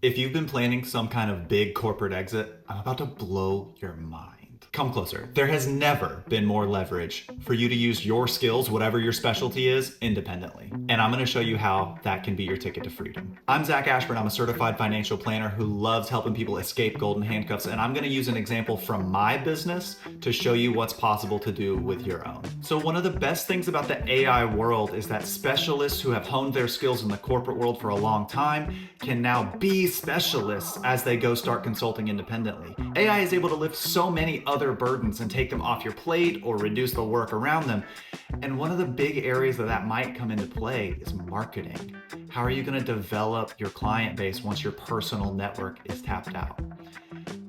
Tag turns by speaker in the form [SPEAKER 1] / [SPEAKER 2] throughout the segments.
[SPEAKER 1] If you've been planning some kind of big corporate exit, I'm about to blow your mind. Come closer. There has never been more leverage for you to use your skills, whatever your specialty is, independently. And I'm going to show you how that can be your ticket to freedom. I'm Zach Ashburn. I'm a certified financial planner who loves helping people escape golden handcuffs. And I'm going to use an example from my business to show you what's possible to do with your own. So one of the best things about the AI world is that specialists who have honed their skills in the corporate world for a long time can now be specialists as they go start consulting independently. AI is able to lift so many other burdens and take them off your plate or reduce the work around them. And one of the big areas that might come into play is marketing. How are you going to develop your client base once your personal network is tapped out?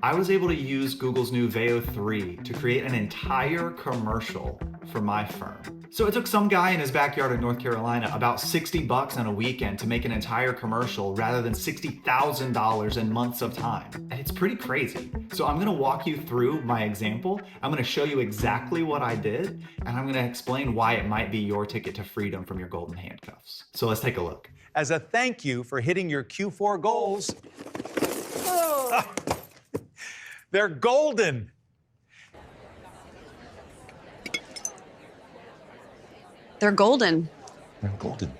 [SPEAKER 1] I was able to use Google's new VEO 3 to create an entire commercial for my firm. So it took some guy in his backyard in North Carolina about $60 on a weekend to make an entire commercial rather than $60,000 in months of time. And it's pretty crazy. So I'm gonna walk you through my example. I'm gonna show you exactly what I did, and I'm gonna explain why it might be your ticket to freedom from your golden handcuffs. So let's take a look.
[SPEAKER 2] As a thank you for hitting your Q4 goals, they're golden.
[SPEAKER 3] They're golden.
[SPEAKER 2] They're golden.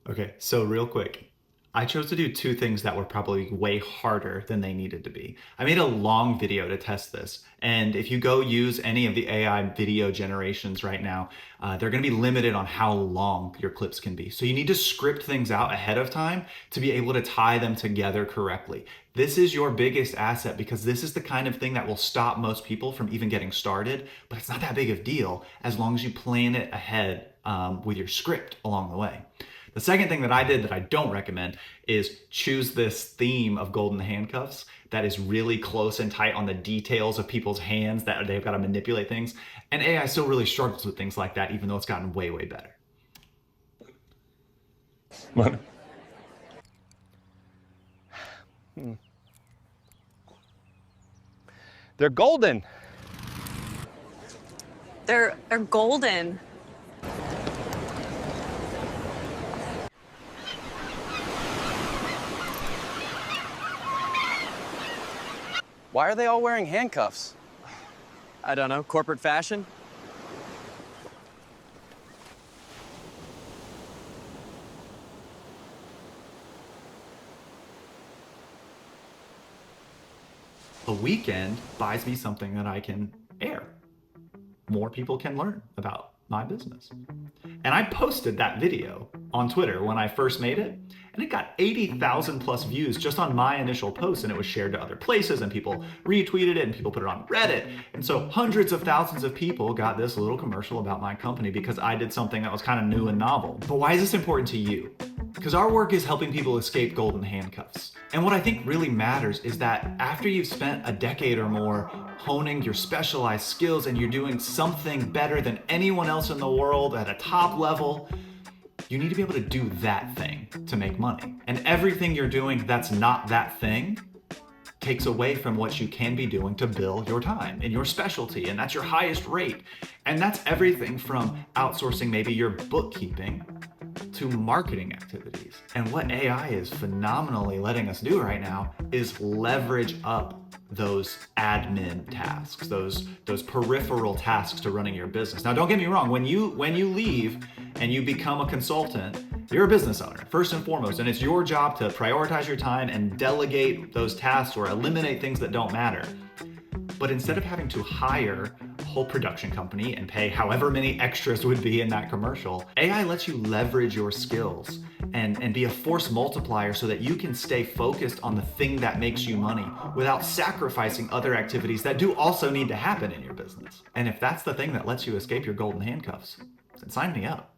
[SPEAKER 1] Okay, so real quick, I chose to do two things that were probably way harder than they needed to be. I made a long video to test this, and if you go use any of the AI video generations right now, they're gonna be limited on how long your clips can be. So you need to script things out ahead of time to be able to tie them together correctly. This is your biggest asset because this is the kind of thing that will stop most people from even getting started, but it's not that big of a deal as long as you plan it ahead with your script along the way. The second thing that I did that I don't recommend is choose this theme of golden handcuffs that is really close and tight on the details of people's hands that they've got to manipulate things. And AI still really struggles with things like that, even though it's gotten way, way better.
[SPEAKER 2] What? They're golden.
[SPEAKER 3] They're golden.
[SPEAKER 4] Why are they all wearing handcuffs? I don't know, corporate fashion?
[SPEAKER 1] A weekend buys me something that I can air. More people can learn about my business. And I posted that video on Twitter when I first made it, and it got 80,000 plus views just on my initial post, and it was shared to other places, and people retweeted it, and people put it on Reddit. And so hundreds of thousands of people got this little commercial about my company because I did something that was kind of new and novel. But why is this important to you? Because our work is helping people escape golden handcuffs. And what I think really matters is that after you've spent a decade or more honing your specialized skills and you're doing something better than anyone else in the world at a top level, you need to be able to do that thing to make money. And everything you're doing that's not that thing takes away from what you can be doing to bill your time in your specialty, and that's your highest rate. And that's everything from outsourcing maybe your bookkeeping to marketing activities. And what AI is phenomenally letting us do right now is leverage up those admin tasks, those peripheral tasks to running your business. Now, don't get me wrong, when you leave and you become a consultant, you're a business owner, first and foremost, and it's your job to prioritize your time and delegate those tasks or eliminate things that don't matter. But instead of having to hire a whole production company and pay however many extras would be in that commercial, AI lets you leverage your skills and be a force multiplier so that you can stay focused on the thing that makes you money without sacrificing other activities that do also need to happen in your business. And if that's the thing that lets you escape your golden handcuffs, then sign me up.